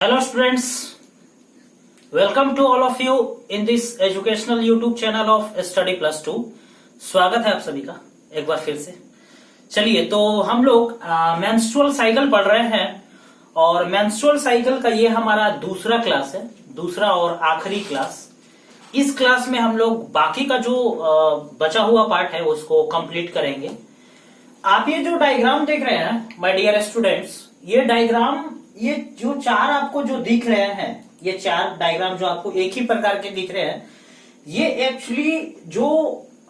Hello students, welcome to all of you in this educational YouTube channel of Study Plus 2। स्वागत है आप सभी का एक बार फिर से। चलिए, तो हम लोग मेंस्ट्रुअल साइकिल पढ़ रहे हैं और मेंस्ट्रुअल साइकिल का ये हमारा दूसरा क्लास है, दूसरा और आखिरी क्लास। इस क्लास में हम लोग बाकी का जो बचा हुआ पार्ट है उसको कंप्लीट करेंगे। आप ये जो डायग्राम देख रहे हैं माय डियर स्टूडेंट्स, ये डायग्राम, ये जो चार आपको जो दिख रहे हैं, ये चार डायग्राम जो आपको एक ही प्रकार के दिख रहे हैं, ये एक्चुअली जो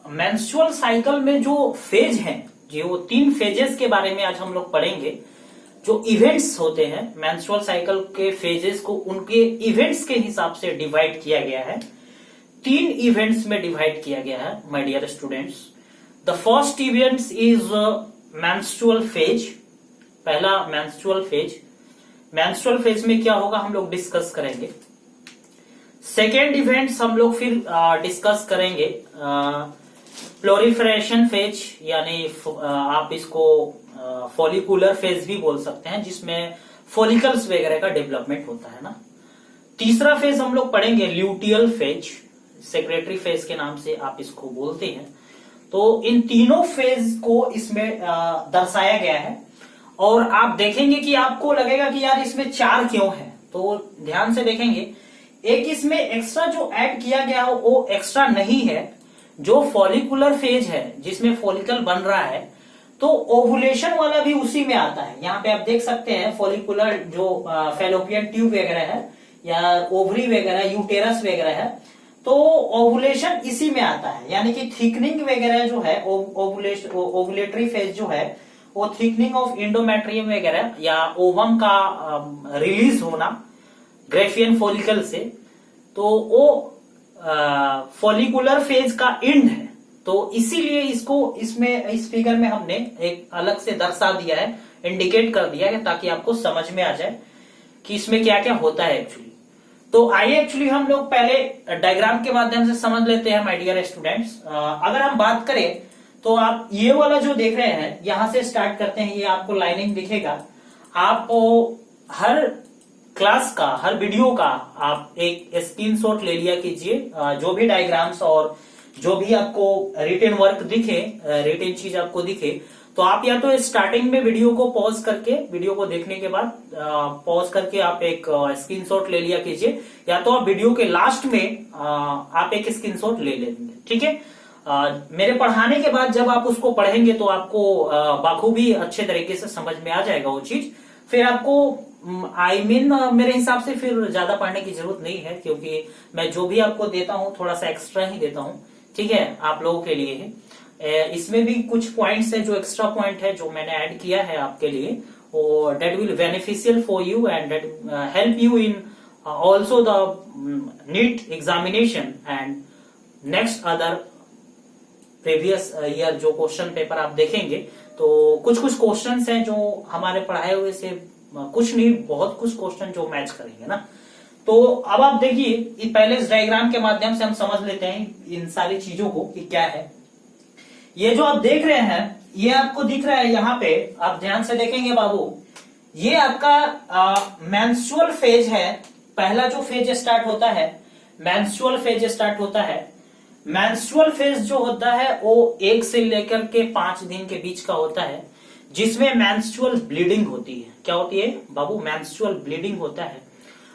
मेंस्ट्रुअल साइकिल में जो फेज हैं, जो 3 फेजेस के बारे में आज हम लोग पढ़ेंगे। जो इवेंट्स होते हैं मेंस्ट्रुअल साइकिल के फेजेस को उनके इवेंट्स के हिसाब से डिवाइड किया गया है। 3 इवेंट्स में डिवाइड किया गया है my dear students. The first event is menstrual phase. पहला मेंस्ट्रुअल फेज। मेंस्ट्रुअल फेज में क्या होगा हम लोग डिस्कस करेंगे। सेकेंड इवेंट्स हम लोग फिर डिस्कस करेंगे प्लोरिफरेशन फेज, यानी आप इसको फॉलिकुलर फेज भी बोल सकते हैं, जिसमें फॉलिकल्स वगैरह का डेवलपमेंट होता है ना। तीसरा फेज हम लोग पढ़ेंगे ल्यूटियल फेज, सेक्रेटरी फेज के नाम से आप इसको बोलते हैं। तो इन तीनों फेज को इसमें दर्शाया गया है और आप देखेंगे कि आपको लगेगा कि यार इसमें 4 क्यों है, तो ध्यान से देखेंगे। एक इसमें एक्स्ट्रा जो ऐड किया गया हो वो एक्स्ट्रा नहीं है। जो फॉलिकुलर फेज है जिसमें फॉलिकल बन रहा है, तो ओवुलेशन वाला भी उसी में आता है। यहाँ पे आप देख सकते हैं फॉलिकुलर जो फैलोपियन ट्यूब वगैरह है या ओवरी वगैरह, यूटेरस वगैरह है, तो ओवुलेशन इसी में आता है। यानी कि थिकनिंग वगैरह जो है, ओवुलेटरी फेज जो है, वो थिकनिंग ऑफ इंडोमेट्रियम वगैरह या ओवम का रिलीज होना ग्रेफियन फॉलिकल से, तो वो फॉलिकुलर फेज का एंड है। तो इसीलिए इसको इसमें इस फिगर में हमने एक अलग से दर्शा दिया है, इंडिकेट कर दिया है, ताकि आपको समझ में आ जाए कि इसमें क्या क्या होता है एक्चुअली। तो आइए एक्चुअली हम लोग पहले डायग्राम के माध्यम से समझ लेते हैं माय डियर स्टूडेंट्स। अगर हम बात करें तो आप ये वाला जो देख रहे हैं, यहां से स्टार्ट करते हैं। ये आपको लाइनिंग दिखेगा। आप हर क्लास का, हर वीडियो का आप एक स्क्रीनशॉट ले लिया कीजिए। जो भी डायग्राम्स और जो भी आपको रिटन वर्क दिखे, रिटन चीज आपको दिखे, तो आप या तो स्टार्टिंग में वीडियो को पॉज करके, वीडियो को देखने के बाद पॉज करके आप एक स्क्रीनशॉट ले लिया कीजिए, या तो आप वीडियो के लास्ट में आप एक स्क्रीनशॉट ले लेंगे। ठीक है। मेरे पढ़ाने के बाद जब आप उसको पढ़ेंगे तो आपको बाखूबी अच्छे तरीके से समझ में आ जाएगा वो चीज। फिर आपको मेरे हिसाब से फिर ज्यादा पढ़ने की जरूरत नहीं है, क्योंकि मैं जो भी आपको देता हूँ थोड़ा सा एक्स्ट्रा ही देता हूँ। ठीक है, आप लोगों के लिए है। इसमें भी कुछ पॉइंट्स है जो एक्स्ट्रा पॉइंट है जो मैंने ऐड किया है आपके लिए, और that will beneficial for you and that help you in also the NEET examination and next other previous year जो क्वेश्चन पेपर आप देखेंगे। तो कुछ क्वेश्चंस हैं जो हमारे पढ़ाए हुए से कुछ नहीं, बहुत कुछ क्वेश्चन जो मैच करेंगे ना। तो अब आप देखिए, पहले इस डायग्राम के माध्यम से हम समझ लेते हैं इन सारी चीजों को कि क्या है। ये जो आप देख रहे हैं, ये आपको दिख रहा है यहाँ पे, आप ध्यान से देखेंगे बाबू, ये आपका मेंस्ट्रुअल फेज है। पहला जो फेज स्टार्ट होता है, मेंस्ट्रुअल फेज स्टार्ट होता है। मेंस्ट्रुअल फेज जो होता है वो 1 से लेकर के 5 दिन के बीच का होता है, जिसमें मेंस्ट्रुअल ब्लीडिंग होती है। क्या होती है बाबू? मेंस्ट्रुअल ब्लीडिंग होता है।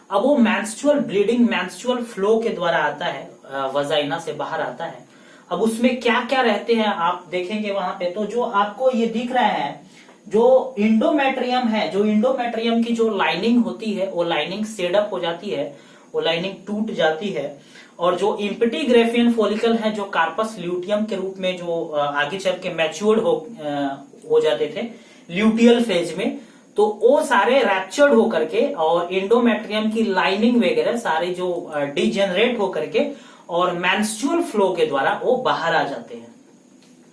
अब वो मेंस्ट्रुअल ब्लीडिंग मेंस्ट्रुअल फ्लो के द्वारा आता है, वजाइना से बाहर आता है। अब उसमें क्या क्या रहते हैं आप देखेंगे वहां पे। तो जो आपको ये दिख रहा है, जो इंडोमेट्रियम है, जो इंडोमेट्रियम की जो लाइनिंग होती है, वो लाइनिंग सेडअप हो जाती है, वो लाइनिंग टूट जाती है। और जो इम्पटी ग्रेफियन फॉलिकल है, जो कार्पस ल्यूटियम के रूप में जो आगे चल के मैच्योर्ड हो जाते थे ल्यूटियल फेज में, तो वो सारे रैप्चर्ड होकर के और इंडोमेट्रियम की लाइनिंग वगैरह सारे जो डिजेनरेट होकर के और मेंस्ट्रुअल फ्लो के द्वारा वो बाहर आ जाते हैं।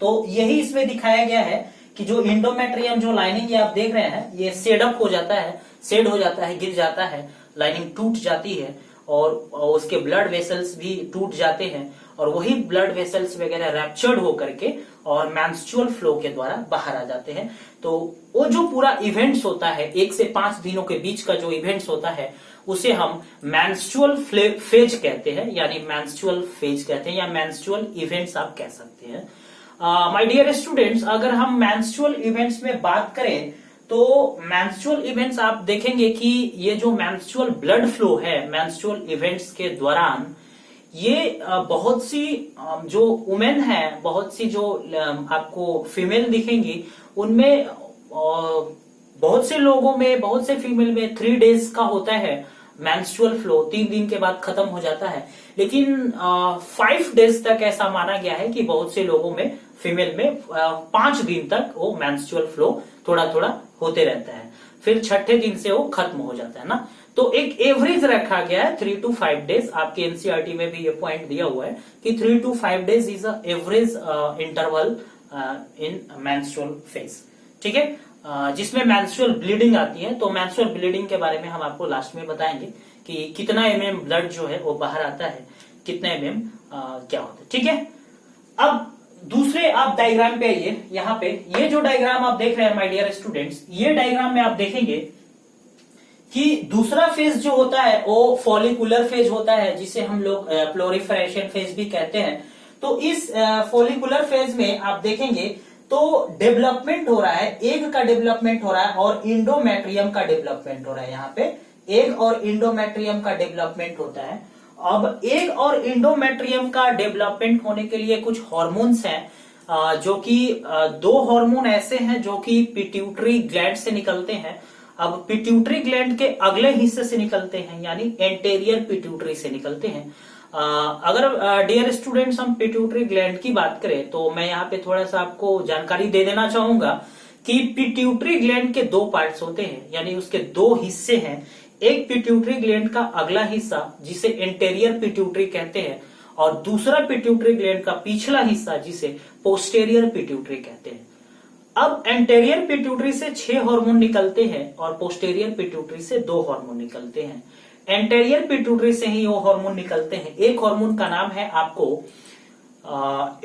तो यही इसमें दिखाया गया है कि जो इंडोमेट्रियम जो लाइनिंग ये आप देख रहे हैं, ये सेडअप हो जाता है, सेड हो जाता है, गिर जाता है, लाइनिंग टूट जाती है और उसके ब्लड वेसल्स भी टूट जाते हैं, और वही ब्लड वेसल्स वगैरह रैप्चर्ड होकर के और मेंस्ट्रुअल फ्लो के द्वारा बाहर आ जाते हैं। तो वो जो पूरा इवेंट्स होता है 1 से 5 दिनों के बीच का जो इवेंट्स होता है उसे हम मेंस्ट्रुअल फेज कहते हैं, यानी मेंस्ट्रुअल फेज कहते हैं, या मेंस्ट्रुअल इवेंट्स आप कह सकते हैं। माय डियर स्टूडेंट्स, अगर हम मेंस्ट्रुअल इवेंट्स में बात करें तो मेंस्ट्रुअल इवेंट्स आप देखेंगे कि ये जो मेंस्ट्रुअल ब्लड फ्लो है मेंस्ट्रुअल इवेंट्स के दौरान, ये बहुत सी जो वुमेन है, बहुत सी जो आपको फीमेल दिखेंगी, उनमें बहुत से लोगों में, बहुत से फीमेल में 3 डेज का होता है मेंस्ट्रुअल फ्लो, 3 दिन के बाद खत्म हो जाता है। लेकिन 5 डेज तक ऐसा माना गया है कि बहुत से लोगों में, फीमेल में 5 दिन तक वो मेंस्ट्रुअल फ्लो थोड़ा थोड़ा होते रहता है, फिर छठे दिन से वो खत्म हो जाता है ना। तो एक एवरेज रखा गया है 3 to 5 डेज। आपके एनसीईआरटी में भी ये पॉइंट दिया हुआ है कि 3 to 5 days is a average interval in menstrual phase, ठीक है, जिसमें मेंस्ट्रुअल ब्लीडिंग आती है। तो मेंस्ट्रुअल ब्लीडिंग के बारे में हम आपको लास्ट में बताएंगे कि कितना एमएम ब्लड जो है वो बाहर आता है, कितना एमएम क्या होता है, ठीक है। अब दूसरे आप डायग्राम पे आइए। यहाँ पे ये जो डायग्राम आप देख रहे हैं माय डियर स्टूडेंट्स, ये डायग्राम में आप देखेंगे कि दूसरा फेज जो होता है वो फॉलिकुलर फेज होता है, जिसे हम लोग प्लोरिफरेशन फेज भी कहते हैं। तो इस फॉलिकुलर फेज में आप देखेंगे तो डेवलपमेंट हो रहा है, एग का डेवलपमेंट हो रहा है और इंडोमेट्रियम का डेवलपमेंट हो रहा है। यहाँ पे एग और इंडोमेट्रियम का डेवलपमेंट होता है। अब एग और इंडोमेट्रियम का डेवलपमेंट होने के लिए कुछ हार्मोन्स हैं, जो कि 2 हार्मोन ऐसे हैं जो कि पिट्यूटरी ग्लैंड से निकलते हैं। अब पिट्यूटरी ग्लैंड के अगले हिस्से से निकलते हैं, यानी एंटेरियर पिट्यूटरी से निकलते हैं। अगर डियर स्टूडेंट्स हम पिट्यूटरी ग्लैंड की बात करें तो मैं यहाँ पे थोड़ा सा आपको जानकारी दे देना चाहूंगा कि पिट्यूटरी ग्लैंड के 2 पार्ट्स होते हैं, यानी उसके 2 हिस्से हैं। एक पिट्यूटरी ग्लैंड का अगला हिस्सा जिसे एंटेरियर पिट्यूटरी कहते हैं, और दूसरा पिट्यूटरी ग्लैंड का पिछला हिस्सा जिसे पोस्टेरियर पिट्यूटरी कहते हैं। अब एंटेरियर पिट्यूटरी से 6 हार्मोन निकलते हैं और पोस्टेरियर पिट्यूटरी से 2 हार्मोन निकलते हैं। एंटेरियर पिट्यूटरी से ही वो हार्मोन निकलते हैं। एक हार्मोन का नाम है आपको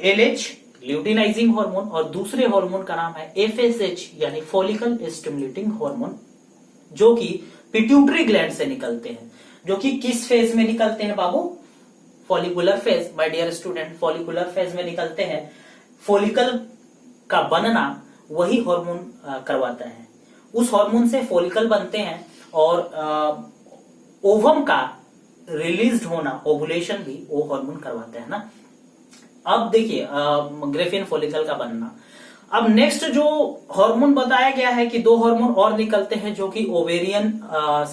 LH ल्यूटिनाइजिंग हार्मोन, और दूसरे हार्मोन का नाम है FSH यानी फॉलिकल स्टिमुलेटिंग हार्मोन, जो कि पिट्यूटरी ग्लैंड से निकलते हैं। जो कि किस फेज में निकलते हैं बाबू? Follicular phase. My dear student, follicular phase में निकलते हैं। फॉलिकल का बनना वही हार्मोन करवाता है। उस हार्मोन से फॉलिकल बनते हैं और ओवम का रिलीज्ड होना, ओवुलेशन भी वो हार्मोन करवाता है ना। अब देखिए ग्रेफिन फॉलिकल का बनना। अब नेक्स्ट जो हार्मोन बताया गया है कि 2 हार्मोन और निकलते हैं जो कि ओवेरियन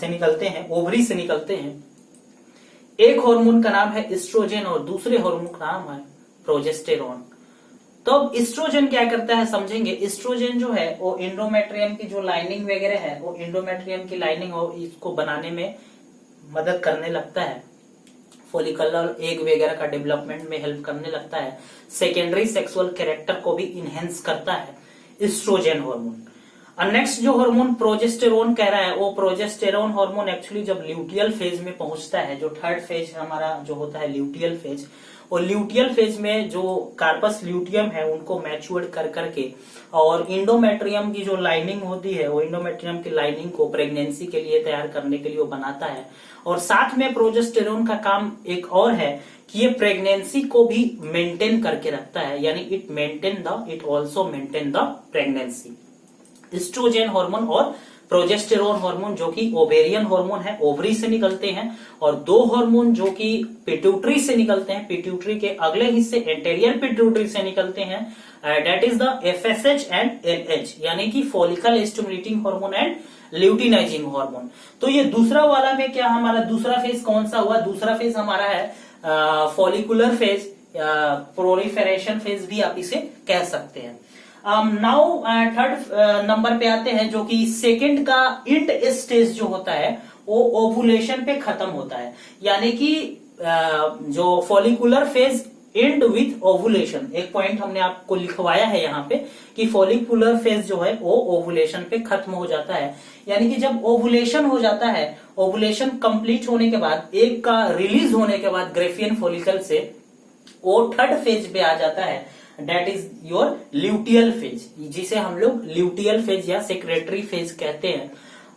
से निकलते हैं, ओवरी से निकलते हैं। एक हार्मोन का नाम है एस्ट्रोजन और दूसरे हार्मोन का नाम है प्रोजेस्टेरोन। तो अब एस्ट्रोजन क्या करता है समझेंगे। एस्ट्रोजन जो है वो इंडोमेट्रियम की जो लाइनिंग वगैरह है, वो इंडोमेट्रियम की लाइनिंग और इसको बनाने में मदद करने लगता है। फॉलिकुलर एग वगैरह का डेवलपमेंट में हेल्प करने लगता है। सेकेंडरी सेक्सुअल कैरेक्टर को भी इनहेंस करता है एस्ट्रोजन हार्मोन। और नेक्स्ट जो हार्मोन प्रोजेस्टेरोन कह रहा है, वो प्रोजेस्टेरोन हार्मोन एक्चुअली जब ल्यूटियल फेज में पहुंचता है, जो 3rd फेज हमारा जो होता है ल्यूटियल फेज, और ल्यूटियल फेज में जो कार्पस ल्यूटियम है उनको मैच्योर्ड कर करके और इंडोमेट्रियम की जो लाइनिंग होती है, वो इंडोमेट्रियम की लाइनिंग को प्रेगनेंसी के लिए तैयार करने के लिए वो बनाता है। और साथ में प्रोजेस्टेरोन का काम एक और है कि ये प्रेगनेंसी को भी मेंटेन करके रखता है, यानी it also maintain the pregnancy. Estrogen hormone और प्रोजेस्टेरोन हार्मोन जो कि ओवेरियन हार्मोन है, ओवरी से निकलते हैं, और 2 हार्मोन जो कि पिट्यूटरी से निकलते हैं, पिट्यूटरी के अगले हिस्से एंटेरियर पिट्यूटरी से निकलते हैं, that is the FSH and LH, यानी कि follicle stimulating hormone and luteinizing hormone. तो ये दूसरा वाला में क्या हमारा दूसरा फेज कौन सा हुआ? दूसरा फेज हमारा है फॉलिकुलर फेज, प्रोलिफरेशन फेज भी आप इसे कह सकते हैं। नाउ 3rd नंबर पे आते हैं, जो कि सेकंड का इंट स्टेज जो होता है वो ओवुलेशन पे खत्म होता है, यानी कि जो follicular phase and with ovulation. एक पॉइंट हमने आपको लिखवाया है यहाँ पे कि फॉलिकुलर फेज जो है वो ओवुलेशन पे खत्म हो जाता है, यानी कि जब ओवुलेशन हो जाता है, ओवुलेशन कंप्लीट होने के बाद, एग का रिलीज होने के बाद ग्रेफियन फॉलिकल से वो 3rd फेज पे आ जाता है, that is your luteal phase, जिसे हम लोग ल्यूटियल फेज या सेक्रेटरी फेज कहते हैं।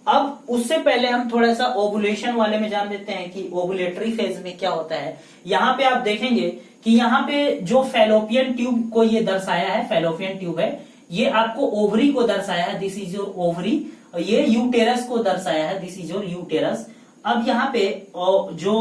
अब उससे पहले हम थोड़ा सा ओवुलेशन वाले में जान लेते हैं कि ओवुलेटरी फेज में क्या होता है। यहाँ पे आप देखेंगे कि यहाँ पे जो फैलोपियन ट्यूब को ये दर्शाया है, फैलोपियन ट्यूब है, ये आपको ओवरी को दर्शाया है, दिस इज योर ओवरी, और ये यूटेरस को दर्शाया है, दिस इज योर यूटेरस। अब यहाँ पे जो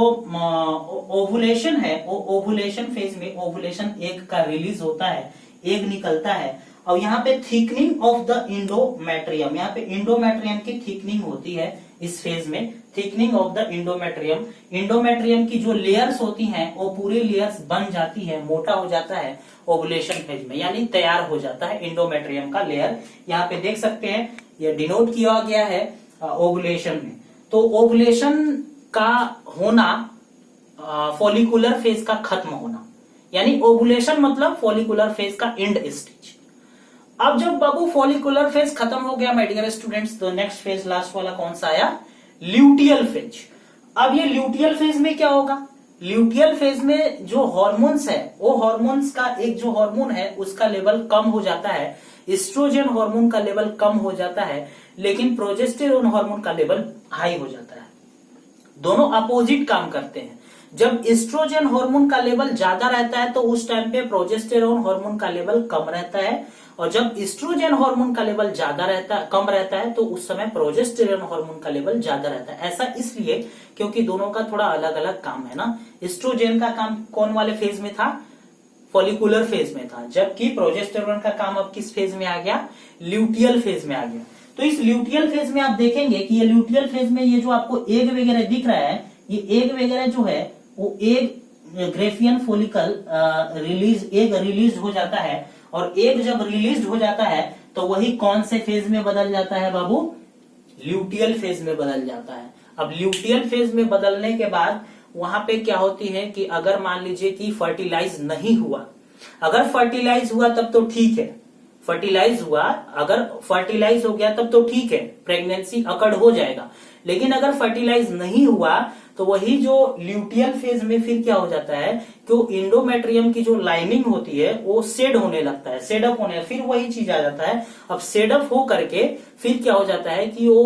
ओवुलेशन है, वो ओवुलेशन फेज में ओवुलेशन एग का रिलीज होता है, एग निकलता है, और यहाँ पे थिकनिंग ऑफ द इंडोमेट्रियम, यहाँ पे इंडोमेट्रियम की थिकनिंग होती है इस फेज में, thickening of the endometrium. Endometrium की जो लेयर्स होती हैं वो पूरी लेयर्स बन जाती है, मोटा हो जाता है ओवुलेशन फेज में, यानी तैयार हो जाता है इंडोमेट्रियम का लेयर। यहाँ पे देख सकते हैं ये डिनोट किया गया है ओवुलेशन में। तो ओवुलेशन का होना, फॉलिकुलर फेज का खत्म होना, यानी ओवुलेशन मतलब फॉलिकुलर फेज का एंड स्टेज। अब जब बाबू फॉलिकुलर फेज खत्म हो गया माय डियर स्टूडेंट्स, तो नेक्स्ट फेज लास्ट वाला कौन सा आया, ल्यूटियल फेज। अब ये ल्यूटियल फेज में क्या होगा, ल्यूटियल फेज में जो हॉर्मोन्स है, वो हॉर्मोन्स का एक जो हार्मोन है उसका लेवल कम हो जाता है, एस्ट्रोजन हार्मोन का लेवल कम हो जाता है, लेकिन प्रोजेस्टेरोन हार्मोन का लेवल हाई हो जाता है। दोनों अपोजिट काम करते हैं। जब एस्ट्रोजन हार्मोन का लेवल ज्यादा रहता है तो उस टाइम पे प्रोजेस्टेरोन हार्मोन का लेवल कम रहता है, और जब एस्ट्रोजन हार्मोन का लेवल कम रहता है तो उस समय प्रोजेस्टेरोन हार्मोन का लेवल ज्यादा रहता है। ऐसा इसलिए क्योंकि दोनों का थोड़ा अलग अलग काम है ना। एस्ट्रोजन का काम कौन वाले फेज में था, फॉलिकुलर फेज में था, जबकि प्रोजेस्टेरोन का काम अब किस फेज में आ गया, ल्यूटियल फेज में आ गया। तो इस ल्यूटियल फेज में आप देखेंगे कि ये ल्यूटियल फेज में ये जो आपको एग वगैरह दिख रहा है, ये एग वगैरह जो है वो egg Graafian follicle egg release हो जाता है, और एग जब रिलीज हो जाता है तो वही कौन से फेज में बदल जाता है बाबू, ल्यूटियल फेज में बदल जाता है। अब ल्यूटियल फेज में बदलने के बाद वहां पे क्या होती है कि अगर मान लीजिए कि फर्टिलाइज नहीं हुआ, अगर फर्टिलाइज हुआ तब तो ठीक है, फर्टिलाइज हुआ, अगर फर्टिलाइज हो गया तब तो ठीक है, प्रेगनेंसी अकड़ हो जाएगा। लेकिन अगर फर्टिलाइज नहीं हुआ तो वही जो ल्यूटियल फेज में फिर क्या हो जाता है कि इंडोमेट्रियम की जो लाइनिंग होती है वो सेड होने लगता है, सेडअप होने, फिर वही चीज आ जाता है। अब सेडअप हो करके फिर क्या हो जाता है कि वो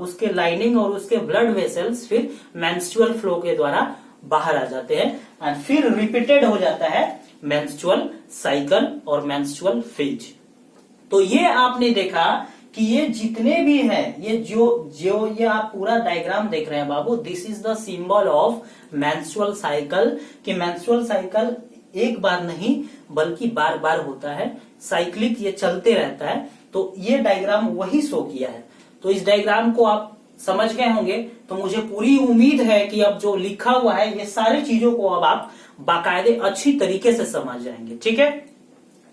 उसके लाइनिंग और उसके ब्लड वेसल्स फिर मेंस्ट्रुअल फ्लो के द्वारा बाहर आ जाते हैं, एंड फिर रिपीटेड हो जाता है मेंस्ट्रुअल साइकिल और मेंस्ट्रुअल फेज। तो ये आपने देखा कि ये जितने भी हैं, ये जो ये आप पूरा डायग्राम देख रहे हैं बाबू, this is the symbol of menstrual cycle, कि मेंस्ट्रुअल साइकिल एक बार नहीं बल्कि बार बार होता है, साइक्लिक ये चलते रहता है। तो ये डायग्राम वही शो किया है। तो इस डायग्राम को आप समझ गए होंगे, तो मुझे पूरी उम्मीद है कि अब जो लिखा हुआ है ये सारी चीजों को अब आप बाकायदे अच्छी तरीके से समझ जाएंगे। ठीक है,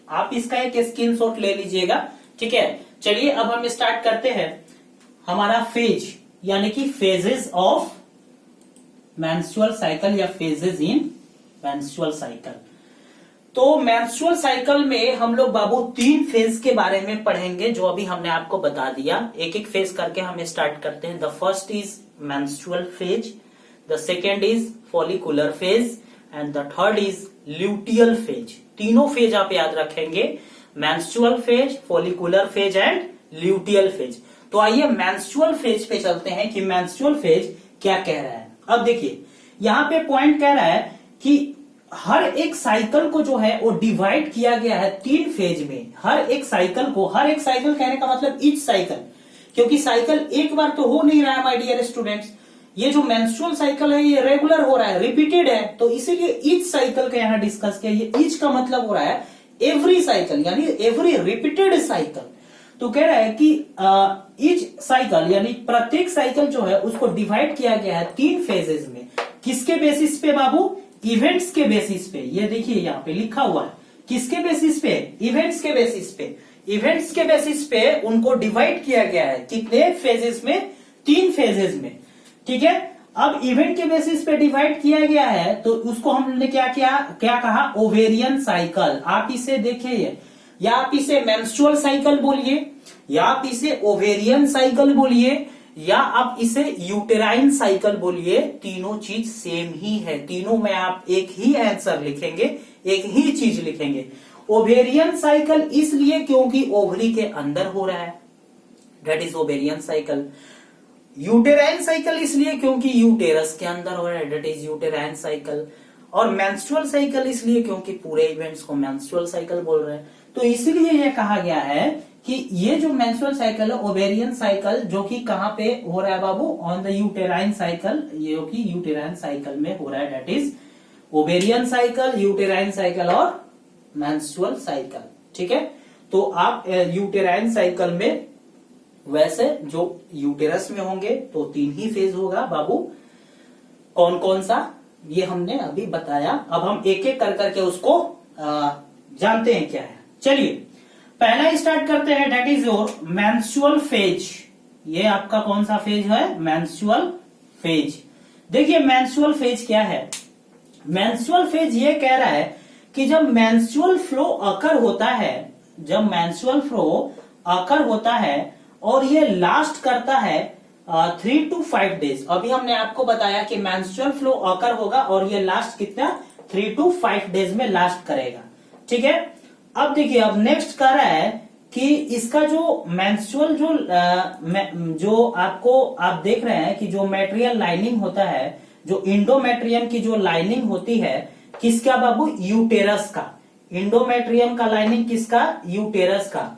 आप इसका एक स्क्रीनशॉट ले लीजिएगा। ठीक है, चलिए अब हम स्टार्ट करते हैं हमारा फेज, यानी कि फेजेस ऑफ मेंस्ट्रुअल साइकिल या फेजेस इन मेंस्ट्रुअल साइकिल। तो मेंस्ट्रुअल साइकिल में हम लोग बाबू 3 फेज के बारे में पढ़ेंगे, जो अभी हमने आपको बता दिया। एक एक फेज करके हम स्टार्ट करते हैं। The first is menstrual phase, the second is follicular phase, and the third is luteal phase. तीनों फेज आप याद रखेंगे, menstrual phase, follicular phase and luteal phase. तो आइए मेंस्ट्रुअल फेज पे चलते हैं कि मेंस्ट्रुअल फेज क्या कह रहा है। अब देखिए यहां पे पॉइंट कह रहा है कि हर एक साइकिल को जो है वो डिवाइड किया गया है 3 फेज में। हर एक साइकिल कहने का मतलब ईच साइकिल, क्योंकि साइकिल एक बार तो हो नहीं रहा है माय डियर स्टूडेंट्स। ये जो मेंस्ट्रुअल साइकिल है ये रेगुलर हो रहा है, रिपीटेड है, तो इसीलिए ईच साइकिल का यहाँ डिस्कस किया। ये ईच का मतलब हो रहा है एवरी साइकिल, यानी एवरी रिपीटेड साइकिल। तो कह रहा है कि ईच साइकिल यानी प्रत्येक साइकिल जो है उसको डिवाइड किया गया है 3 फेजेस में। किसके बेसिस पे बाबू, इवेंट्स के बेसिस पे। ये देखिए यहाँ पे लिखा हुआ है, किसके बेसिस पे, इवेंट्स के बेसिस पे। इवेंट्स के बेसिस पे उनको डिवाइड किया गया है कितने फेजेस में, 3 फेजेस में। ठीक है, अब इवेंट के बेसिस पे डिवाइड किया गया है तो उसको हमने क्या कहा, ओवेरियन साइकिल। आप इसे देखिए, या आप इसे मेंस्ट्रुअल साइकिल बोलिए, या आप इसे ओवेरियन साइकिल बोलिए, या आप इसे यूटेराइन साइकिल बोलिए, तीनों चीज सेम ही है। तीनों में आप एक ही आंसर लिखेंगे, एक ही चीज लिखेंगे। ओवेरियन साइकिल इसलिए क्योंकि ओवरी के अंदर हो रहा है, that is ovarian cycle. Uterine cycle इसलिए क्योंकि यूटेरस के अंदर हो रहा है, डेट इज यूटेराइन साइकिल। और मेंस्ट्रुअल साइकिल इसलिए क्योंकि पूरे इवेंट्स को मेंस्ट्रुअल साइकिल बोल रहे हैं। तो इसलिए यह कहा गया है कि ये जो मेंस्ट्रुअल साइकिल है, ओवेरियन साइकिल, जो कि कहां पे हो रहा है बाबू, ऑन द यूटेराइन साइकिल, ये कि यूटेराइन साइकिल में हो रहा है, that is ovarian cycle, uterine cycle और मेंस्ट्रुअल साइकिल। ठीक है, तो आप यूटेराइन साइकिल में वैसे जो यूटेरस में होंगे तो 3 ही फेज होगा बाबू। कौन कौन सा ये हमने अभी बताया। अब हम एक एक कर करके उसको जानते हैं क्या है। चलिए पहला स्टार्ट करते हैं, that is your menstrual phase. ये आपका कौन सा फेज है, मेंस्ट्रुअल फेज। देखिए मेंस्ट्रुअल फेज क्या है। मेंस्ट्रुअल फेज ये कह रहा है कि जब मेंस्ट्रुअल फ्लो अकर होता है, जब मेंस्ट्रुअल फ्लो अकर होता है और ये लास्ट करता है 3 to 5 डेज। अभी हमने आपको बताया कि मेंस्ट्रुअल फ्लो अकर होगा और ये लास्ट कितना, 3 to 5 डेज में लास्ट करेगा। ठीक है, अब देखिए अब नेक्स्ट कर रहा है कि इसका जो मेंस्ट्रुअल जो आपको आप देख रहे हैं कि जो मेटेरियल लाइनिंग होता है, जो इंडोमेट्रियम की जो लाइनिंग होती है, किसका बाबू, यूटेरस का। इंडोमेट्रियम का लाइनिंग किसका, यूटेरस का।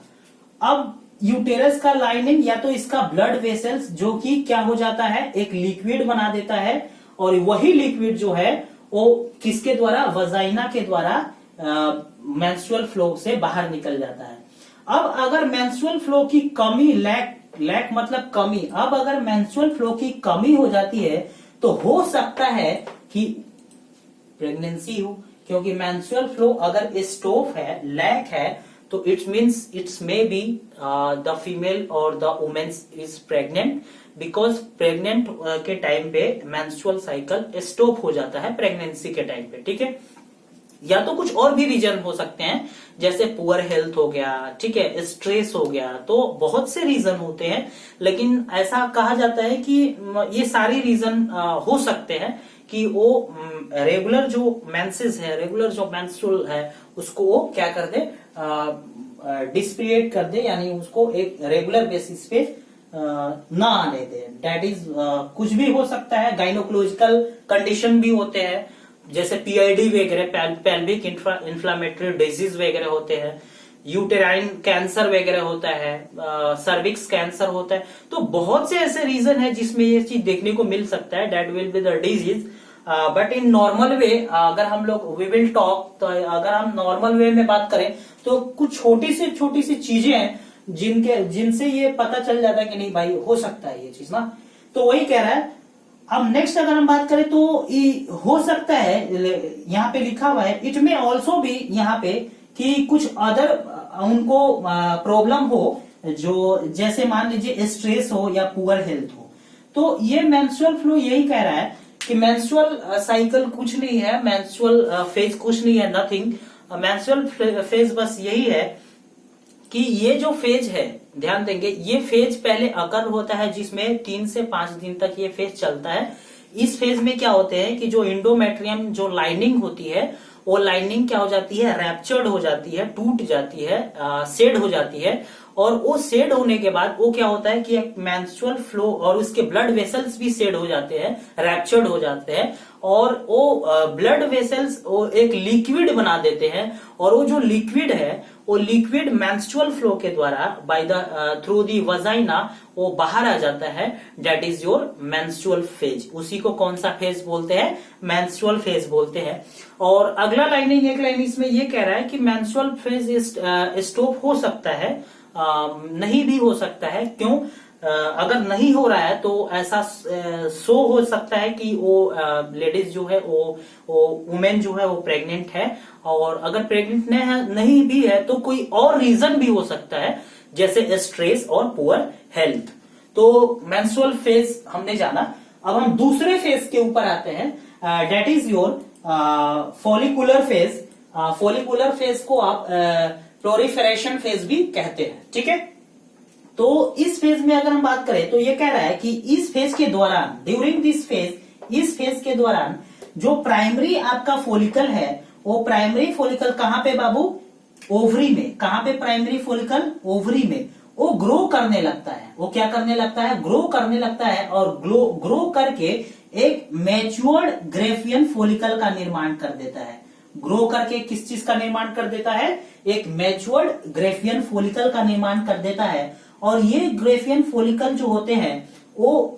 अब यूटेरस का लाइनिंग या तो इसका ब्लड वेसल्स, जो कि क्या हो जाता है, एक लिक्विड बना देता है, और वही लिक्विड जो है वो किसके द्वारा, वजाइना के द्वारा मेंस्ट्रुअल फ्लो से बाहर निकल जाता है। अब अगर मेंस्ट्रुअल फ्लो की कमी, लैक मतलब कमी, अब अगर मेंस्ट्रुअल फ्लो की कमी हो जाती है तो हो सकता है कि प्रेगनेंसी हो, क्योंकि मेंस्ट्रुअल फ्लो अगर स्टॉप है, लैक है, तो it means it's may be the female और the women is pregnant, because pregnant के टाइम पे मेंस्ट्रुअल साइकिल स्टॉप हो जाता है प्रेगनेंसी के टाइम पे। ठीक है, या तो कुछ और भी रीजन हो सकते हैं, जैसे पुअर हेल्थ हो गया, ठीक है, स्ट्रेस हो गया, तो बहुत से रीजन होते हैं। लेकिन ऐसा कहा जाता है कि ये सारे रीजन हो सकते हैं कि वो रेगुलर जो मेंसेस है, रेगुलर जो मेंस्ट्रुअल है, उसको वो क्या कर दे, डिस्पीरियड कर दे, यानी उसको एक रेगुलर बेसिस पे ना आने दे। दैट इज कुछ भी हो सकता है। गाइनोकोलॉजिकल कंडीशन भी होते हैं, जैसे पीआईडी वगैरह, पेल्विक इंफ्लामेटरी डिजीज वगैरह होते हैं, यूटेराइन कैंसर वगैरह होता है, सर्विक्स कैंसर होता है। तो बहुत से ऐसे रीजन है जिसमें ये चीज देखने को मिल सकता है, that will be the disease. But in normal way अगर हम लोग वी विल टॉक, तो अगर हम नॉर्मल वे में बात करें तो कुछ छोटी सी चीजें हैं जिनसे ये पता चल जाता है कि नहीं भाई हो सकता है ये चीज ना। तो वही कह रहा है। अब नेक्स्ट अगर हम बात करें तो हो सकता है, यहाँ पे लिखा हुआ है, इट में ऑल्सो भी यहाँ पे कि कुछ अदर उनको प्रॉब्लम हो, जो जैसे मान लीजिए स्ट्रेस हो या पुअर हेल्थ हो। तो ये मेंस्ट्रुअल फ्लो यही कह रहा है कि मेंस्ट्रुअल साइकिल कुछ नहीं है, मेंस्ट्रुअल फेज कुछ नहीं है, नथिंग। मेंस्ट्रुअल फेज बस यही है कि ये जो फेज है, ध्यान देंगे, ये फेज पहले अकर होता है जिसमें 3 से 5 दिन तक ये फेज चलता है। इस फेज में क्या होते हैं कि जो इंडोमेट्रियम जो लाइनिंग होती है, वो लाइनिंग क्या हो जाती है, रैप्चर्ड हो जाती है, टूट जाती है, शेड हो जाती है। और वो शेड होने के बाद वो क्या होता है कि एक मेंस्ट्रुअल फ्लो और उसके ब्लड वेसल्स भी शेड हो जाते हैं, रैप्चर्ड हो जाते हैं, और वो ब्लड वेसल्स वो एक लिक्विड बना देते हैं। और वो जो लिक्विड है, वो लिक्विड मेंस्ट्रुअल फ्लो के द्वारा by the through the vagina वो बाहर आ जाता है। That is your menstrual phase. उसी को कौन सा फेज बोलते हैं, मेंस्ट्रुअल फेज बोलते हैं। और अगला लाइनिंग, एक लाइन इसमें ये कह रहा है कि मेंस्ट्रुअल फेज स्टॉप हो सकता है, नहीं भी हो सकता है। क्यों? अगर नहीं हो रहा है तो ऐसा शो हो सकता है कि वो लेडीज जो है, वो वुमेन जो है वो प्रेग्नेंट है। और अगर प्रेग्नेंट नहीं भी है तो कोई और रीजन भी हो सकता है, जैसे स्ट्रेस और पुअर हेल्थ। तो मेंस्ट्रुअल फेज हमने जाना। अब हम दूसरे फेज के ऊपर आते हैं, that is your follicular phase. Follicular phase को आप प्लोरिफेरेशन फेज भी कहते हैं। ठीक है, तो इस फेज में अगर हम बात करें तो ये कह रहा है कि इस फेज के दौरान, ड्यूरिंग दिस फेज, इस फेज के दौरान जो प्राइमरी आपका फॉलिकल है, वो प्राइमरी फॉलिकल कहां पे बाबू, ओवरी में। कहां पे प्राइमरी फॉलिकल, ओवरी में। वो ग्रो करने लगता है। वो क्या करने लगता है? ग्रो करने लगता है, और ग्रो करके एक मैच्योर्ड ग्रेफियन फॉलिकल का निर्माण कर देता है। ग्रो करके किस चीज का निर्माण कर देता है? एक मैच्योर्ड ग्रेफियन फॉलिकल का निर्माण कर देता है। और ये ग्रेफियन फॉलिकल जो होते हैं वो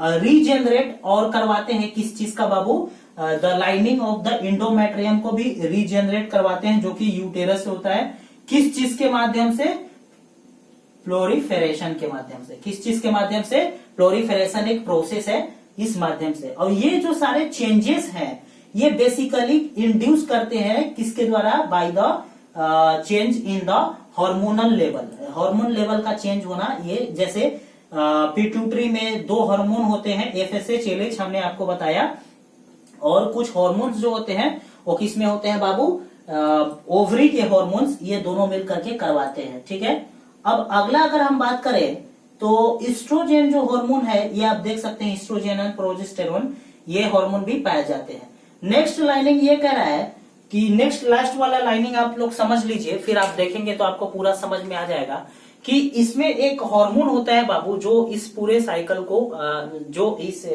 रीजेनरेट और करवाते हैं किस चीज का बाबू? The lining of the endometrium को भी रीजेनरेट करवाते हैं, जो कि यूटेरस से होता है। किस चीज के माध्यम से? प्लोरीफेरेशन के माध्यम से। किस चीज के माध्यम से? प्लोरीफेरेशन एक प्रोसेस है, इस माध्यम से। और ये जो सारे चेंजेस हैं ये बेसिकली इंड्यूस करते हैं किसके द्वारा? By the change in the hormonal level. Hormone level का चेंज होना, ये जैसे पिट्यूटरी में 2 हार्मोन होते हैं, एफएसएच, एलएच, हमने आपको बताया। और कुछ हार्मोन्स जो होते हैं वो किस में होते हैं बाबू? ओवरी के हार्मोन्स, ये दोनों मिलकर के करवाते हैं। ठीक है। अब अगला अगर हम बात करें तो ईस्ट्रोजेन जो हार्मोन है, ये आप देख सकते हैं, ईस्ट्रोजेन एंड प्रोजेस्टेरोन, ये हार्मोन भी पाए जाते हैं। नेक्स्ट लाइनिंग ये कह रहा है कि नेक्स्ट लास्ट वाला लाइनिंग आप लोग समझ लीजिए, फिर आप देखेंगे तो आपको पूरा समझ में आ जाएगा कि इसमें एक हार्मोन होता है बाबू जो इस पूरे साइकिल को जो इस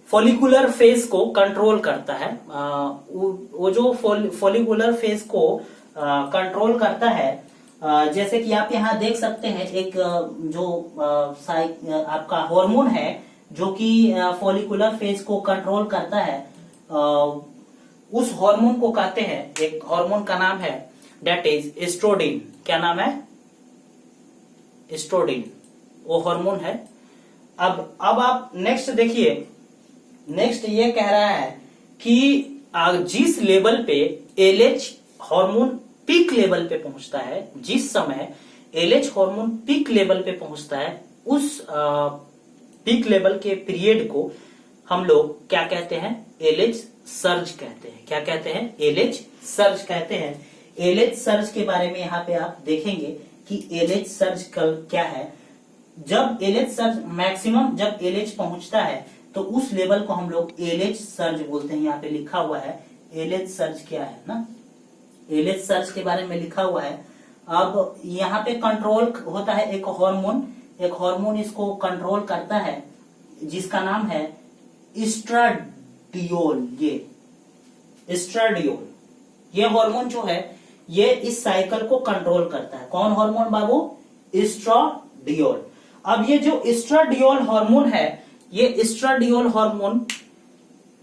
फॉलिकुलर फेज को कंट्रोल करता है। वो जो फॉलिकुलर फेज को कंट्रोल करता है, जैसे कि आप यहाँ देख सकते हैं, एक जो आपका हार्मोन है जो कि फॉलिकुलर फेज को कंट्रोल करता है, उस हार्मोन को कहते हैं, एक हार्मोन का नाम है दैट इज एस्ट्रोडिन। क्या नाम है? एस्ट्रोडिन, वो हार्मोन है। अब आप नेक्स्ट देखिए, नेक्स्ट ये कह रहा है कि जिस लेवल पे एलएच हार्मोन पीक लेवल पे पहुंचता है, जिस समय एलएच हार्मोन पीक लेवल पे पहुंचता है, उस पीक लेवल के पीरियड को हम लोग क्या कहते हैं? एलएच सर्ज कहते हैं। क्या कहते हैं? एलएच सर्ज कहते हैं। एलएच सर्ज के बारे में यहाँ पे आप देखेंगे कि एलएच सर्ज क्या है। जब एलएच सर्ज मैक्सिमम, जब एलएच पहुंचता है तो उस लेवल को हम लोग एलएच सर्ज बोलते हैं। यहाँ पे लिखा हुआ है एलएच सर्ज क्या है ना, एलएच सर्ज के बारे में लिखा हुआ है। अब यहाँ पे कंट्रोल होता है एक हार्मोन इसको कंट्रोल करता है जिसका नाम है एस्ट्राडियोल। ये एस्ट्राडियोल, ये हार्मोन जो है ये इस साइकिल को कंट्रोल करता है। कौन हार्मोन बाबू? एस्ट्राडियोल। अब ये जो एस्ट्राडियोल हार्मोन है, ये एस्ट्राडियोल हार्मोन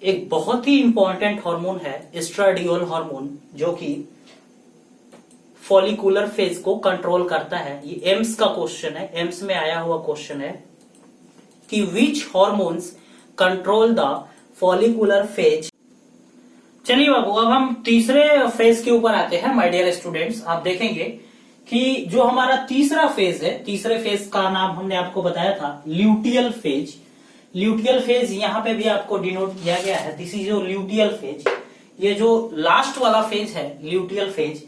एक बहुत ही इंपॉर्टेंट हार्मोन है। एस्ट्राडियोल हार्मोन जो कि फॉलिकुलर फेज को कंट्रोल करता है। ये एम्स का क्वेश्चन है, एम्स में आया हुआ क्वेश्चन है कि विच hormones control the follicular phase. चलिए बाबू, अब हम तीसरे फेज के ऊपर आते हैं। माय डियर स्टूडेंट्स, आप देखेंगे कि जो हमारा तीसरा फेज है, तीसरे फेज का नाम हमने आपको बताया था ल्यूटियल फेज। ल्यूटियल फेज यहाँ पे भी आपको डिनोट किया गया है। दिस इज जो ल्यूटियल फेज, ये जो लास्ट वाला फेज है ल्यूटियल फेज,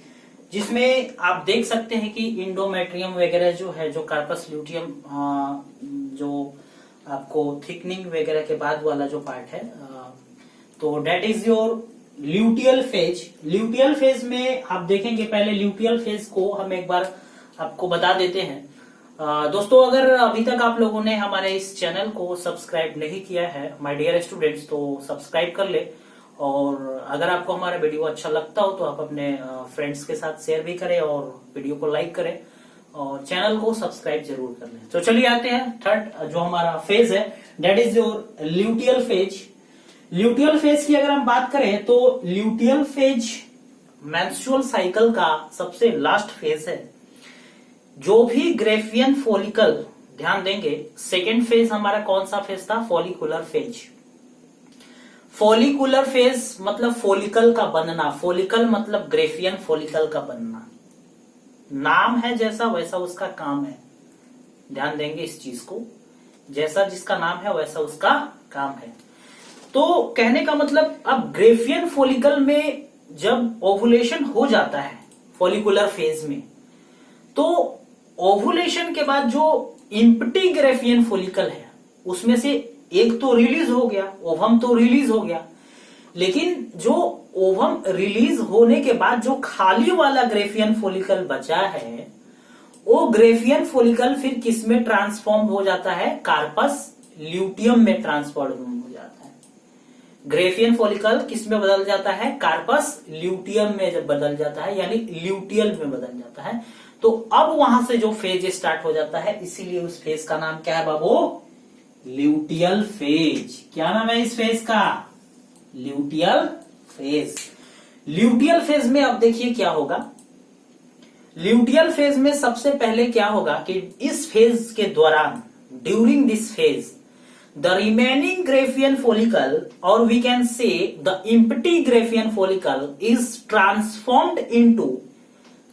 जिसमें आप देख सकते हैं कि इंडोमेट्रियम वगैरह जो है, जो कार्पस ल्यूटियम, जो आपको थिकनिंग वगैरह के बाद वाला जो पार्ट है, तो that is your luteal phase. Luteal phase में आप देखेंगे, पहले ल्यूटियल फेज को हम एक बार आपको बता देते हैं। दोस्तों, अगर अभी तक आप लोगों ने हमारे इस चैनल को सब्सक्राइब नहीं किया है माय डियर स्टूडेंट्स, तो सब्सक्राइब कर ले। और अगर आपको हमारा वीडियो अच्छा लगता हो तो आप अपने फ्रेंड्स के साथ शेयर भी करें और वीडियो को लाइक करें और चैनल को सब्सक्राइब जरूर कर लें। तो चलिए आते हैं थर्ड जो हमारा फेज है, that is your luteal phase. Luteal phase की अगर हम बात करें तो ल्यूटियल फेज मेंस्ट्रुअल साइकिल का सबसे लास्ट फेज है। जो भी ग्रेफियन फॉलिकल, ध्यान देंगे, सेकेंड फेज हमारा कौन सा फेज था? Follicular phase. फॉलिकुलर फेज मतलब फॉलिकल का बनना, फॉलिकल मतलब ग्रेफियन फॉलिकल का बनना। नाम है जैसा वैसा उसका काम है, ध्यान देंगे इस चीज को, जैसा जिसका नाम है वैसा उसका काम है। तो कहने का मतलब, अब ग्रेफियन फॉलिकल में जब ओवुलेशन हो जाता है फॉलिकुलर फेज में, तो ओवुलेशन के बाद जो इम्प्टी ग्रेफियन फॉलिकल है उसमें से एक तो रिलीज हो गया, ओवम तो रिलीज हो गया, लेकिन जो ओवम रिलीज होने के बाद जो खाली वाला ग्रेफियन फॉलिकल बचा है वो ग्रेफियन फॉलिकल फिर किस में ट्रांसफॉर्म हो जाता है, कार्पस ल्यूटियम में ट्रांसफॉर्म हो जाता है। ग्रेफियन फॉलिकल किस में बदल जाता है, कार्पस ल्यूटियम में जब बदल जाता है, यानी ल्यूटियल में बदल जाता है। तो अब वहां से जो फेज स्टार्ट हो जाता है, इसीलिए उस फेज का नाम क्या है बाबू, ल्यूटियल फेज। क्या नाम है इस फेज का, ल्यूटियल फेज। ल्यूटियल फेज में अब देखिए क्या होगा, ल्यूटियल फेज में सबसे पहले क्या होगा कि इस फेज के दौरान, during this phase, the remaining Graafian follicle और we can say the empty Graafian follicle is transformed into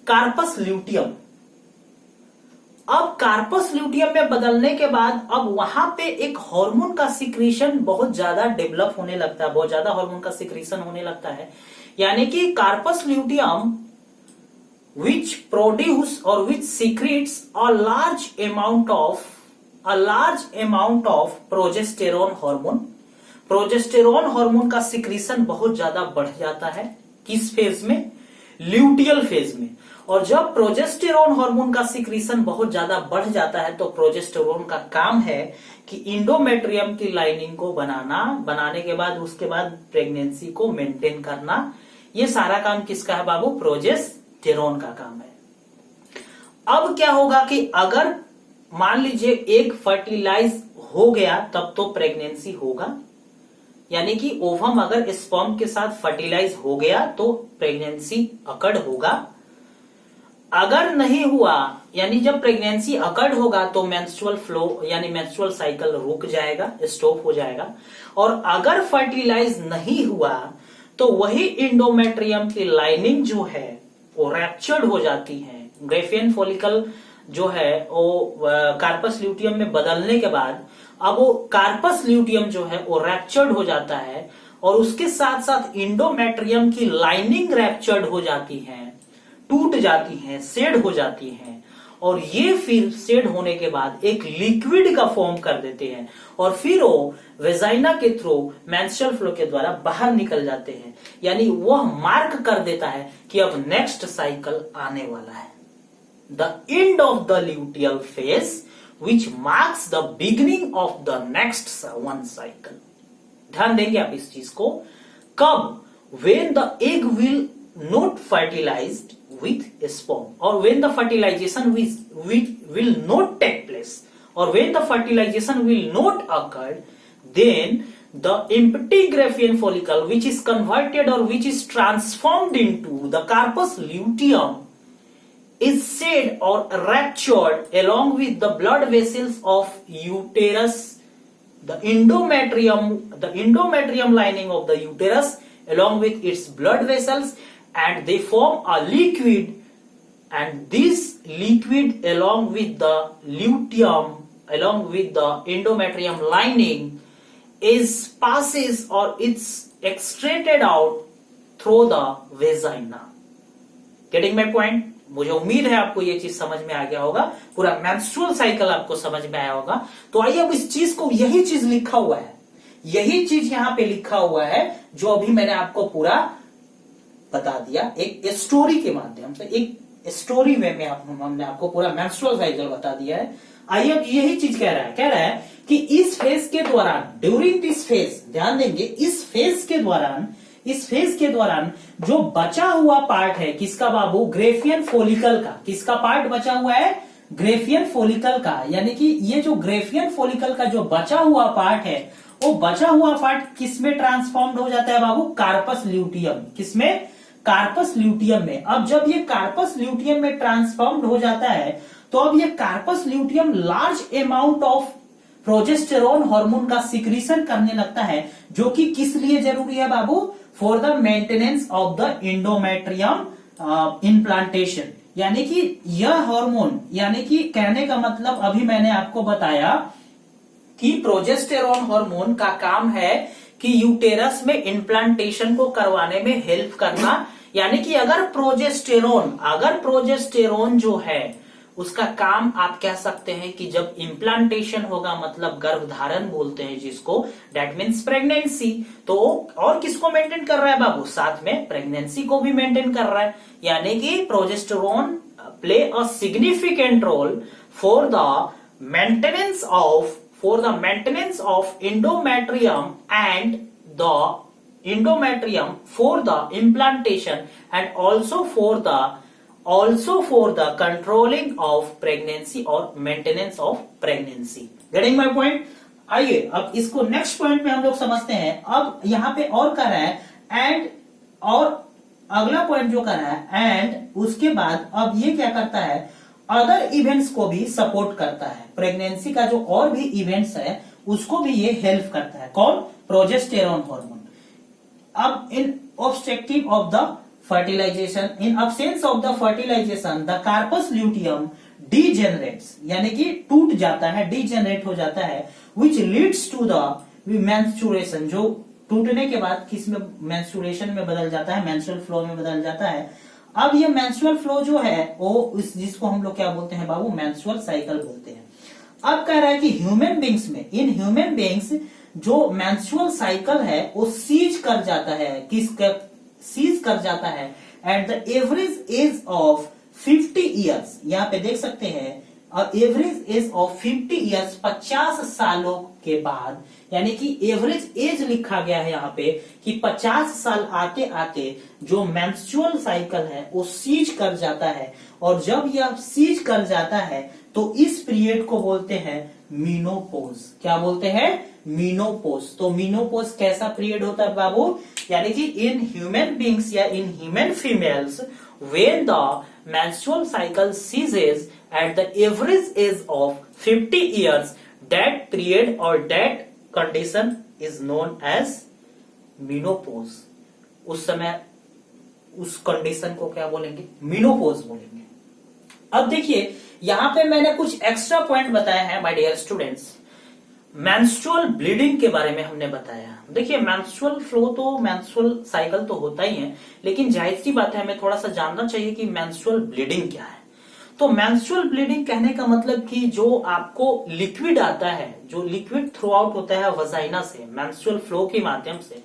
corpus luteum. अब कार्पस ल्यूटियम में बदलने के बाद अब वहां पे एक हार्मोन का सिक्रीशन बहुत ज्यादा डेवलप होने लगता है, बहुत ज्यादा हार्मोन का सिक्रीशन होने लगता है। यानी कि corpus luteum which produce or which secretes a large amount of progesterone hormone। Progesterone hormone का सिक्रीशन बहुत ज्यादा बढ़ जाता है, किस फेज में, ल्यूटियल फेज में। और जब प्रोजेस्टेरोन हार्मोन का सिक्रीशन बहुत ज्यादा बढ़ जाता है तो प्रोजेस्टेरोन का काम है कि इंडोमेट्रियम की लाइनिंग को बनाने के बाद उसके बाद प्रेगनेंसी को मेंटेन करना, ये सारा काम किसका है बाबू, प्रोजेस्टेरोन का काम है। अब क्या होगा कि अगर मान लीजिए एक फर्टिलाइज हो गया तब तो प्रेगनेंसी होगा, यानी कि ओवम अगर स्पर्म के साथ फर्टिलाइज हो गया तो प्रेगनेंसी अकड़ होगा। अगर नहीं हुआ, यानी जब प्रेगनेंसी अकड़ होगा तो मेंस्ट्रुअल फ्लो यानी मेंस्ट्रुअल साइकिल रुक जाएगा, स्टॉप हो जाएगा। और अगर फर्टिलाइज नहीं हुआ तो वही इंडोमेट्रियम की लाइनिंग जो है वो रैप्चर्ड हो जाती है। ग्रेफियन फॉलिकल जो है वो कार्पस ल्यूटियम में बदलने के बाद अब वो कार्पस ल्यूटियम जो है वो रैप्चर्ड हो जाता है और उसके साथ साथ इंडोमेट्रियम की लाइनिंग रैप्चर्ड हो जाती है, टूट जाती है, शेड हो जाती है। और ये फिर शेड होने के बाद एक लिक्विड का फॉर्म कर देते हैं और फिर वो वेजाइना के थ्रू मेंस्ट्रुअल फ्लो के द्वारा बाहर निकल जाते हैं। यानी वह मार्क कर देता है कि अब नेक्स्ट साइकिल आने वाला है, the end of the luteal phase which marks the beginning of the next one cycle. ध्यान देंगे आप इस चीज को, कब, when the egg will not fertilized with sperm or when the fertilization will not take place or when the fertilization will not occur, then the empty Graafian follicle which is converted or which is transformed into the corpus luteum is shed or ruptured along with the blood vessels of uterus, the endometrium lining of the uterus along with its blood vessels, and they form a liquid, and this liquid along with the luteum, along with the endometrium lining is passes or it's extracted out through the vagina। Getting my point? मुझे उम्मीद है आपको ये चीज समझ में आ गया होगा, पूरा मेंस्ट्रुअल साइकिल आपको समझ में आया होगा। तो आइए अब इस चीज को, यही चीज लिखा हुआ है, यही चीज यहां पे लिखा हुआ है जो अभी मैंने आपको पूरा बता दिया एक स्टोरी के माध्यम से, एक स्टोरी वे में हमने आपको पूरा मेंस्ट्रुअल साइकिल बता दिया है। आइए अब यही चीज कह रहा है कि इस फेज के दौरान, ड्यूरिंग दिस फेज, ध्यान देंगे, इस फेज के दौरान जो बचा हुआ पार्ट है किसका बाबू, ग्रेफियन फॉलिकल का। किसका पार्ट बचा हुआ है, ग्रेफियन फॉलिकल का। यानी कि ये जो ग्रेफियन फॉलिकल का जो बचा हुआ पार्ट है वो बचा हुआ पार्ट किसमें ट्रांसफॉर्म्ड हो जाता है बाबू, कार्पस ल्यूटियम। किसमें, कार्पस ल्यूटियम में। अब जब ये कार्पस ल्यूटियम में ट्रांसफॉर्म्ड हो जाता है तो अब ये corpus luteum large amount of progesterone hormone का सिक्रीशन करने लगता है, जो कि किस लिए जरूरी है बाबू, for the maintenance of the endometrium implantation. यानी कि यह हार्मोन, यानी कि कहने का मतलब अभी मैंने आपको बताया कि प्रोजेस्टेरोन हार्मोन का काम है कि यूटेरस में इम्प्लांटेशन को करवाने में हेल्प करना। यानी कि अगर प्रोजेस्टेरोन जो है उसका काम आप कह सकते हैं कि जब इम्प्लांटेशन होगा, मतलब गर्भधारण बोलते हैं जिसको, दैट मीन्स प्रेगनेंसी, तो और किसको मेंटेन कर रहा है बाबू, साथ में प्रेगनेंसी को भी मेंटेन कर रहा है। यानी कि progesterone play a significant role for the maintenance of endometrium and the endometrium for the implantation and also for the controlling of pregnancy or maintenance of pregnancy. Getting my point? आइए अब इसको next point में हम लोग समझते हैं। अब यहां पे और कर रहा है एंड, और अगला पॉइंट जो कर रहा है एंड, उसके बाद अब ये क्या करता है, अदर इवेंट्स को भी सपोर्ट करता है। प्रेगनेंसी का जो और भी इवेंट्स है उसको भी ये हेल्प करता है। कौन? Progesterone hormone. अब in obstructive of the fertilization, in absence of the fertilization the corpus luteum degenerates, यानी कि टूट जाता है, डीजेनरेट हो जाता है, which leads to the menstruation, जो टूटने के बाद किस में, मेंस्ट्रुएशन में बदल जाता है, मेंस्ट्रुअल फ्लो में बदल जाता है। अब ये मेंस्ट्रुअल फ्लो जो है वो जिसको हम लोग क्या बोलते हैं बाबू, मेंस्ट्रुअल साइकिल बोलते हैं। अब कह रहा है कि ह्यूमन बींग्स में, इन ह्यूमन बींग्स जो मेंस्ट्रुअल साइकिल है वो सीज कर जाता है, सीज कर जाता है at the average age of 50 years. यहाँ पे देख सकते हैं और एवरेज एज ऑफ 50 ईयर्स, 50 सालों के बाद, यानी कि एवरेज एज लिखा गया है यहाँ पे कि 50 साल आते आते जो मेंस्ट्रुअल साइकिल है वो सीज कर जाता है। और जब यह सीज कर जाता है तो इस पीरियड को बोलते हैं मीनोपोज। क्या बोलते हैं? मीनोपोज। तो मीनोपोज कैसा पीरियड होता है बाबू, यानी कि इन ह्यूमन बींग्स या in human females when the menstrual cycle ceases at the average age of 50 years, that period or that condition is known as menopause. उस समय उस कंडीशन को क्या बोलेंगे? मेनोपोज बोलेंगे। अब देखिए यहां पे मैंने कुछ एक्स्ट्रा पॉइंट बताया है my dear students. Menstrual bleeding के बारे में हमने बताया। देखिए मेंस्ट्रुअल फ्लो तो, मेंस्ट्रुअल साइकिल तो होता ही है, लेकिन जाहिर सी बात है हमें थोड़ा सा जानना चाहिए कि मेंस्ट्रुअल ब्लीडिंग क्या है। तो मेंस्ट्रुअल ब्लीडिंग कहने का मतलब कि जो आपको लिक्विड आता है, जो लिक्विड थ्रू आउट होता है वजाइना से मेंस्ट्रुअल फ्लो के माध्यम से,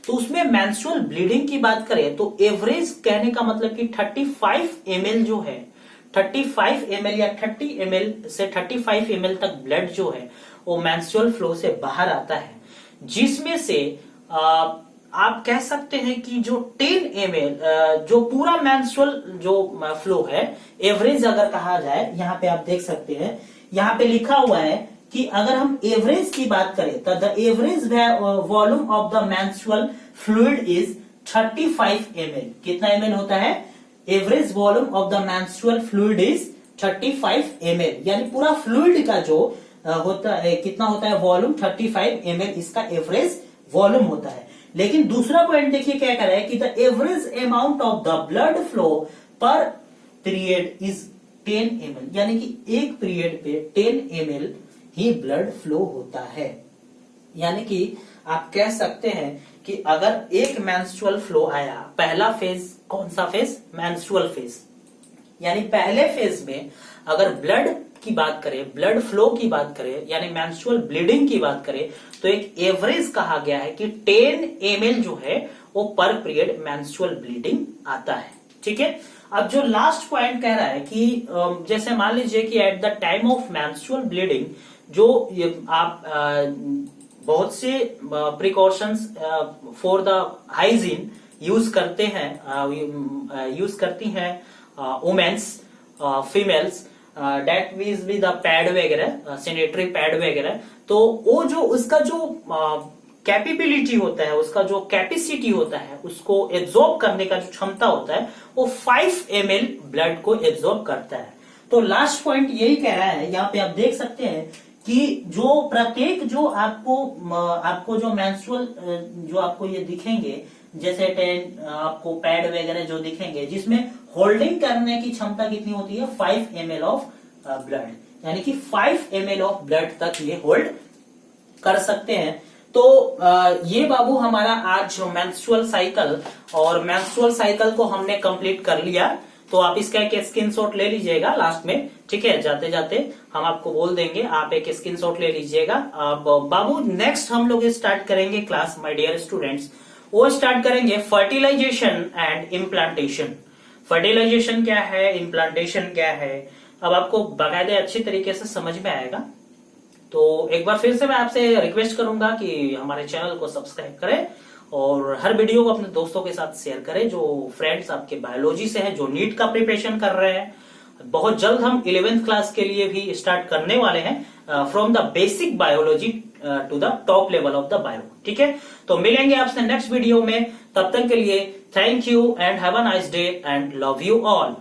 तो उसमें मेंस्ट्रुअल ब्लीडिंग की बात करें तो एवरेज कहने का मतलब कि 35 ml जो है, 35 ml या 30 ml से 35 ml तक ब्लड जो है वो मेंस्ट्रुअल फ्लो से बाहर आता है, जिसमें से आप कह सकते हैं कि जो 10 ml जो पूरा मेंस्ट्रुअल जो फ्लो है, एवरेज अगर कहा जाए, यहाँ पे आप देख सकते हैं, यहाँ पे लिखा हुआ है कि अगर हम एवरेज की बात करें तो the average volume of the menstrual fluid is 35 ml। कितना ml होता है? Average volume of the menstrual fluid is 35 ml, यानी पूरा फ्लूइड का जो होता है, कितना होता है वॉल्यूम? 35 ml इसका एवरेज वॉल्यूम होता है। लेकिन दूसरा पॉइंट देखिए क्या कह रहा है कि the average amount of the blood flow पर पीरियड इज 10 ml, यानी कि एक पीरियड पे 10 ml ही ब्लड फ्लो होता है। यानी कि आप कह सकते हैं कि अगर एक मेंस्ट्रुअल फ्लो आया, पहला फेज कौन सा फेज? Menstrual phase. यानी पहले फेज में अगर ब्लड की बात करें, ब्लड फ्लो की बात करें, यानी मेंस्ट्रुअल ब्लीडिंग की बात करें, तो एक एवरेज कहा गया है कि 10 ml जो है वो पर पीरियड मेंस्ट्रुअल ब्लीडिंग आता है। ठीक है। अब जो लास्ट पॉइंट कह रहा है कि जैसे मान लीजिए कि at the time of menstrual bleeding जो आप बहुत से precautions for the hygiene use करते हैं, यूज करती हैं वुमेन्स, फीमेल्स, डेट मीन्स भी द पैड वगैरह, सैनिटरी पैड वगैरह, तो वो जो उसका जो कैपेबिलिटी होता है, उसका जो कैपेसिटी होता है, उसको एब्जॉर्ब करने का जो क्षमता होता है वो 5 ml ब्लड को एब्जॉर्ब करता है। तो लास्ट पॉइंट यही कह रहा है, यहाँ पे आप देख सकते हैं कि जो प्रत्येक जो आपको जो मेंस्ट्रुअल जो आपको ये दिखेंगे, जैसे आपको पैड वगैरह जो दिखेंगे, जिसमें होल्डिंग करने की क्षमता कितनी होती है? 5 ml ऑफ ब्लड, यानी कि 5 ml ऑफ ब्लड तक ये होल्ड कर सकते हैं। तो ये बाबू हमारा आज मेंस्ट्रुअल साइकिल, और मेंस्ट्रुअल साइकिल को हमने कंप्लीट कर लिया। तो आप इसका एक स्क्रीनशॉट ले लीजिएगा लास्ट में, ठीक है। जाते जाते हम आपको बोल देंगे, आप एक स्क्रीनशॉट ले लीजिएगा। अब बाबू नेक्स्ट हम लोग स्टार्ट करेंगे क्लास, माय डियर स्टूडेंट्स, वो स्टार्ट करेंगे फर्टिलाइजेशन एंड इम्प्लांटेशन। फर्टिलाइजेशन क्या है, इम्प्लांटेशन क्या है, अब आपको बाकायदे अच्छी तरीके से समझ में आएगा। तो एक बार फिर से मैं आपसे रिक्वेस्ट करूंगा कि हमारे चैनल को सब्सक्राइब करें और हर वीडियो को अपने दोस्तों के साथ शेयर करें जो फ्रेंड्स आपके बायोलॉजी से हैं, जो नीट का प्रिपरेशन कर रहे हैं। बहुत जल्द हम 11th क्लास के लिए भी स्टार्ट करने वाले हैं, from the basic biology to the top level of the bio. ठीक है, तो मिलेंगे आपसे नेक्स्ट वीडियो में। तब तक के लिए thank you and have a nice day and love you all.